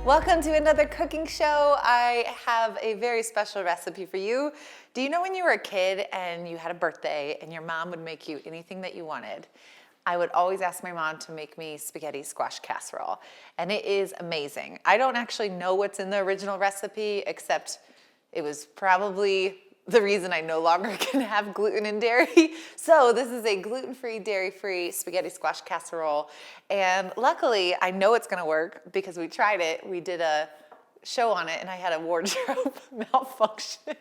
Welcome to another cooking show. I have a very special recipe for you. Do you know when you were a kid and you had a birthday and your mom would make you anything that you wanted? I would always ask my mom to make me spaghetti squash casserole, and it is amazing. I don't actually know what's in the original recipe, except it was probably the reason I no longer can have gluten and dairy. So this is a gluten-free, dairy-free spaghetti squash casserole. And luckily, I know it's gonna work because we tried it. We did a show on it and I had a wardrobe malfunction.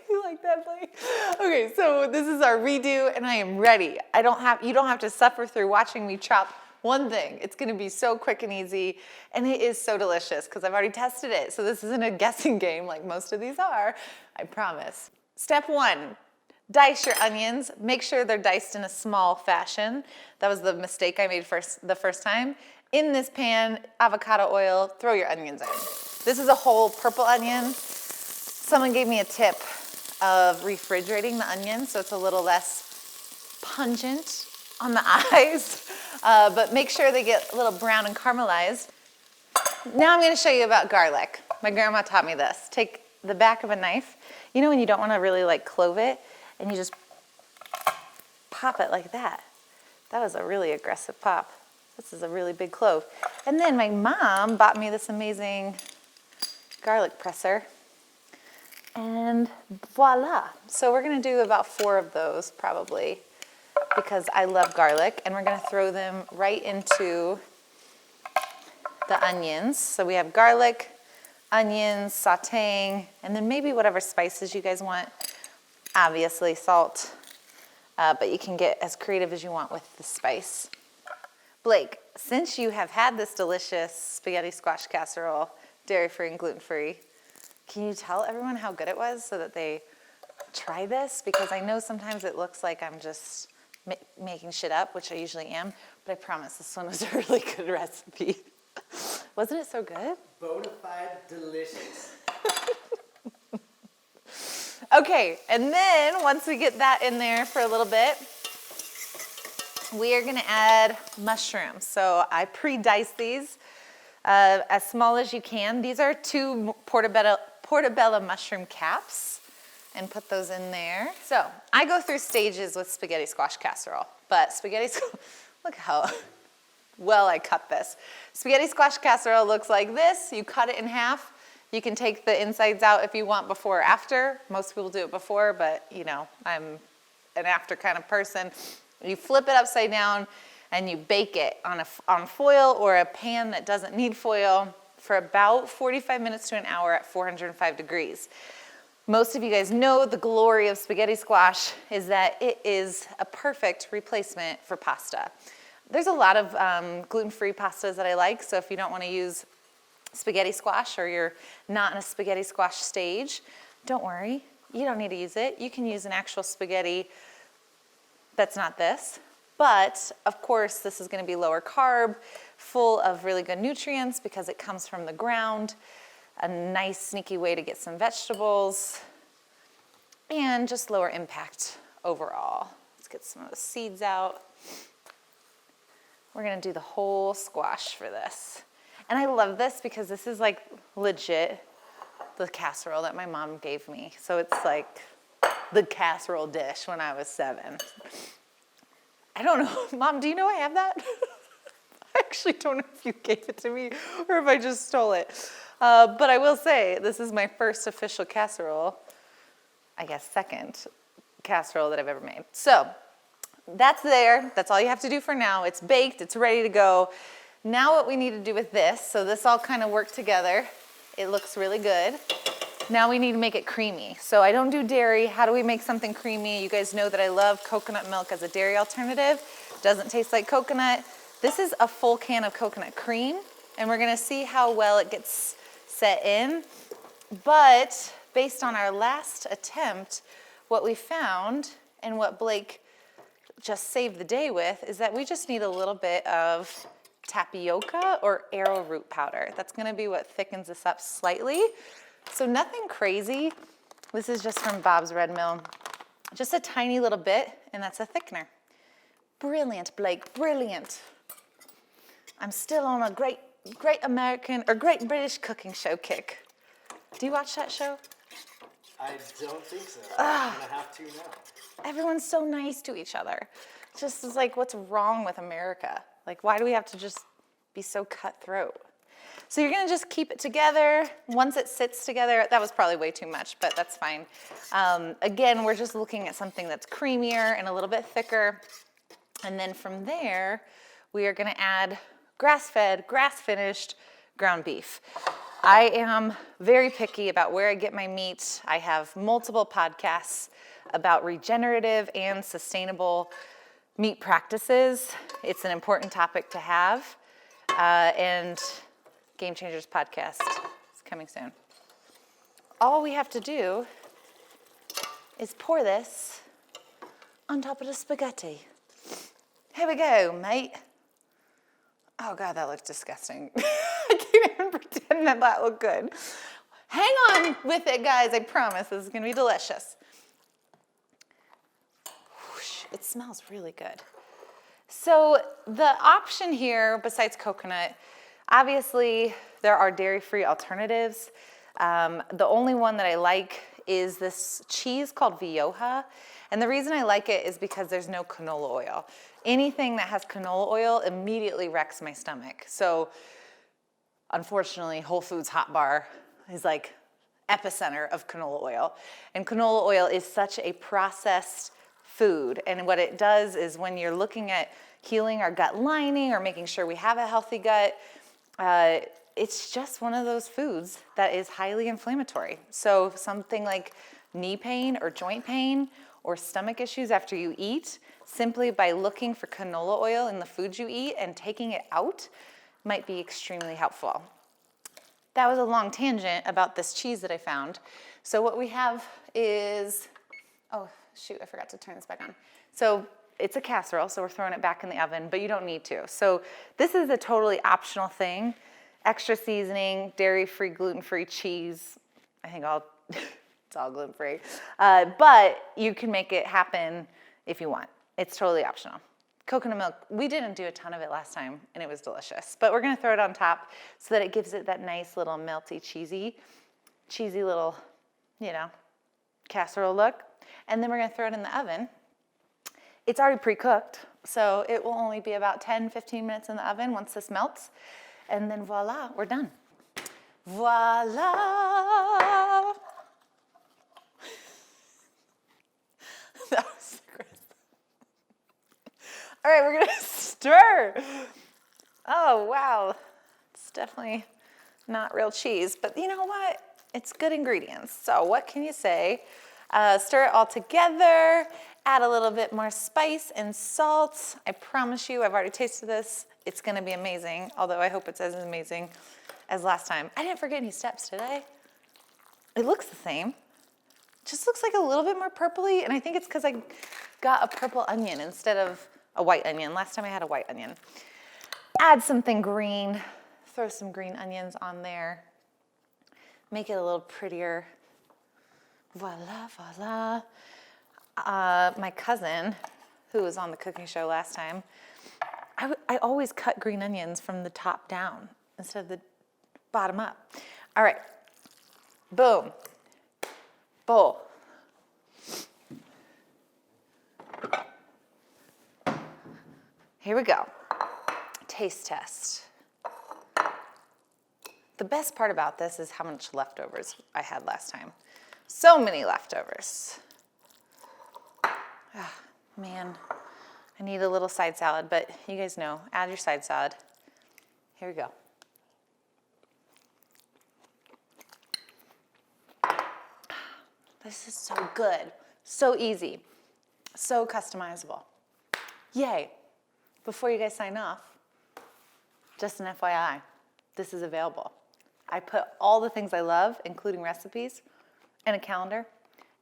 You like that, Blake? Okay, so this is our redo and I am ready. You don't have to suffer through watching me chop one thing. It's gonna be so quick and easy, and it is so delicious because I've already tested it. So this isn't a guessing game like most of these are, I promise. Step one, dice your onions. Make sure they're diced in a small fashion. That was the mistake I made the first time. In this pan, avocado oil, throw your onions in. This is a whole purple onion. Someone gave me a tip of refrigerating the onion so it's a little less pungent on the eyes, but make sure they get a little brown and caramelized. Now I'm gonna show you about garlic. My grandma taught me this. Take the back of a knife, you know when you don't wanna really like clove it, and you just pop it like that. That was a really aggressive pop. This is a really big clove. And then my mom bought me this amazing garlic presser, and voila. So we're gonna do about 4 of those probably, because I love garlic, and we're gonna throw them right into the onions. So we have garlic, onions, sautéing, and then maybe whatever spices you guys want. Obviously salt, but you can get as creative as you want with the spice. Blake, since you have had this delicious spaghetti squash casserole, dairy-free and gluten-free, can you tell everyone how good it was so that they try this? Because I know sometimes it looks like I'm just making shit up, which I usually am, but I promise this one was a really good recipe. Wasn't it so good? Bonafide delicious. Okay, and then once we get that in there for a little bit, we are gonna add mushrooms. So I pre-dice these as small as you can. These are 2 portobello mushroom caps, and put those in there. So I go through stages with spaghetti squash casserole, but look how well I cut this. Spaghetti squash casserole looks like this. You cut it in half. You can take the insides out if you want before or after. Most people do it before, but you know, I'm an after kind of person. You flip it upside down and you bake it on foil or a pan that doesn't need foil for about 45 minutes to an hour at 405 degrees. Most of you guys know the glory of spaghetti squash is that it is a perfect replacement for pasta. There's a lot of gluten-free pastas that I like, so if you don't want to use spaghetti squash or you're not in a spaghetti squash stage, don't worry, you don't need to use it. You can use an actual spaghetti that's not this, but of course this is going to be lower carb, full of really good nutrients because it comes from the ground. A nice sneaky way to get some vegetables, and just lower impact overall. Let's get some of the seeds out. We're gonna do the whole squash for this. And I love this because this is like legit the casserole that my mom gave me. So it's like the casserole dish when I was 7. I don't know, Mom, do you know I have that? I actually don't know if you gave it to me or if I just stole it. But I will say, this is my first official casserole, I guess second casserole that I've ever made. So that's there. That's all you have to do for now. It's baked. It's ready to go. Now what we need to do with this, so this all kind of worked together. It looks really good. Now we need to make it creamy. So I don't do dairy. How do we make something creamy? You guys know that I love coconut milk as a dairy alternative. Doesn't taste like coconut. This is a full can of coconut cream, and we're gonna see how well it gets set in. But based on our last attempt, what we found and what Blake just saved the day with is that we just need a little bit of tapioca or arrowroot powder. That's gonna be what thickens this up slightly. So nothing crazy. This is just from Bob's Red Mill. Just a tiny little bit, and that's a thickener. Brilliant, Blake, brilliant. I'm still on a great American or great British cooking show kick. Do you watch that show? I don't think so. I'm gonna have to now. Everyone's so nice to each other. It's just is like, what's wrong with America? Like, why do we have to just be so cutthroat? So you're gonna just keep it together. Once it sits together, that was probably way too much, but that's fine. Again, we're just looking at something that's creamier and a little bit thicker. And then from there, we are gonna add grass-fed, grass-finished ground beef. I am very picky about where I get my meat. I have multiple podcasts about regenerative and sustainable meat practices. It's an important topic to have. And Game Changers podcast is coming soon. All we have to do is pour this on top of the spaghetti. Here we go, mate. Oh God, that looks disgusting. I can't even pretend that looked good. Hang on with it, guys. I promise this is gonna be delicious. Whoosh, it smells really good. So the option here, besides coconut, obviously there are dairy-free alternatives. The only one that I like is this cheese called Vioja. And the reason I like it is because there's no canola oil. Anything that has canola oil immediately wrecks my stomach. So unfortunately, Whole Foods Hot Bar is like epicenter of canola oil. And canola oil is such a processed food. And what it does is when you're looking at healing our gut lining or making sure we have a healthy gut, it's just one of those foods that is highly inflammatory. So something like knee pain or joint pain or stomach issues after you eat, simply by looking for canola oil in the foods you eat and taking it out might be extremely helpful. That was a long tangent about this cheese that I found. So what we have is, oh shoot, I forgot to turn this back on. So it's a casserole, so we're throwing it back in the oven, but you don't need to. So this is a totally optional thing. Extra seasoning, dairy-free, gluten-free cheese. I think it's all gluten-free. But you can make it happen if you want. It's totally optional. Coconut milk, we didn't do a ton of it last time, and it was delicious. But we're gonna throw it on top so that it gives it that nice little melty, cheesy little, casserole look. And then we're gonna throw it in the oven. It's already pre-cooked, so it will only be about 10, 15 minutes in the oven once this melts. And then voila, we're done. Voila! That was gross. All right, we're gonna stir. Oh, wow. It's definitely not real cheese, but you know what? It's good ingredients. So what can you say? Stir it all together, add a little bit more spice and salt. I promise you, I've already tasted this. It's gonna be amazing, although I hope it's as amazing as last time. I didn't forget any steps, did I? It looks the same. It just looks like a little bit more purpley, and I think it's because I got a purple onion instead of a white onion. Last time I had a white onion. Add something green, throw some green onions on there. Make it a little prettier. Voila, voila. My cousin, who was on the cooking show last time, I always cut green onions from the top down instead of the bottom up. All right, boom, bowl. Here we go, taste test. The best part about this is how much leftovers I had last time. So many leftovers. Ah, man, I need a little side salad, but you guys know, add your side salad. Here we go. This is so good, so easy, so customizable. Yay. Before you guys sign off, just an FYI, this is available. I put all the things I love, including recipes, and a calendar,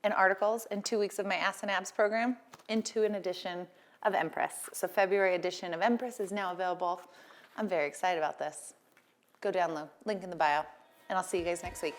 and articles, and 2 weeks of my Ass and Abs program into an edition of Empress. So February edition of Empress is now available. I'm very excited about this. Go download, link in the bio, and I'll see you guys next week.